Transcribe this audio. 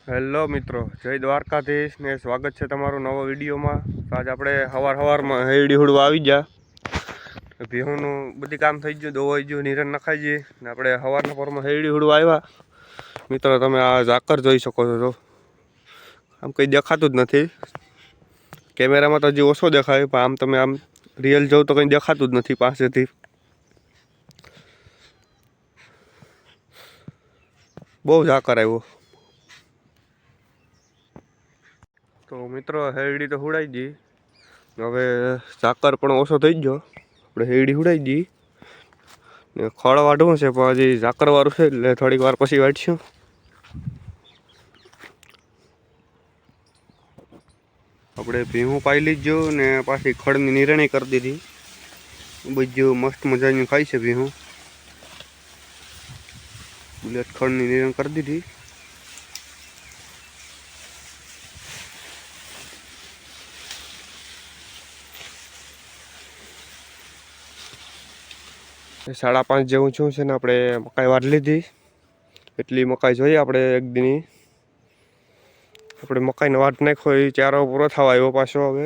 Hello મિત્રો, જય દ્વારકાધીશ ને સ્વાગત છે તમારું નવો વિડીયોમાં. આજ આપણે સવારમાં હેરડી હુડવા આવી ગયા. ભીહોનું બધી કામ થઈ ગયું, દોવાઈ ગયું, નિરણ નખાઈ ગઈ ને આપણે સવારના પરમાં હેરડી હુડવા આવ્યા. મિત્રો તમે આ ઝાકર જોઈ શકો છો. આમ કંઈ દેખાતું જ નથી, કેમેરામાં તો હજી ઓછો દેખાય, પણ આમ તમે આમ રિયલ જોવ તો કંઈ દેખાતું જ નથી પાસેથી. બહુ ઝાકર આવ્યો. તો મિત્રો હેરડી તો હુડાઈ ગઈ, હવે ઝાકર પણ ઓછો થઈ ગયો. આપણે હેરડી હુડાઈ ગઈ ને ખળ વાઢવું છે, પણ હજી ઝાકર વાળું છે એટલે થોડીક વાર પછી વાઢશું. આપણે ભીહું પાઈ લીધું ને પાછી ખડની નિરણી કરી દીધી. બધું મસ્ત મજાની ખાઈ છે ભીહું. બુલેટ ખડની નિરણ કરી દીધી. સાડા 5 જેવું છું છે ને આપણે મકાઈ વાઢ લીધી. એટલી મકાઈ જોઈએ આપણે એક દીની. આપણે મકાઈનો વાઢ નાખ્યો, એ ચારો પૂરો થવા આવ્યો પાછો. હવે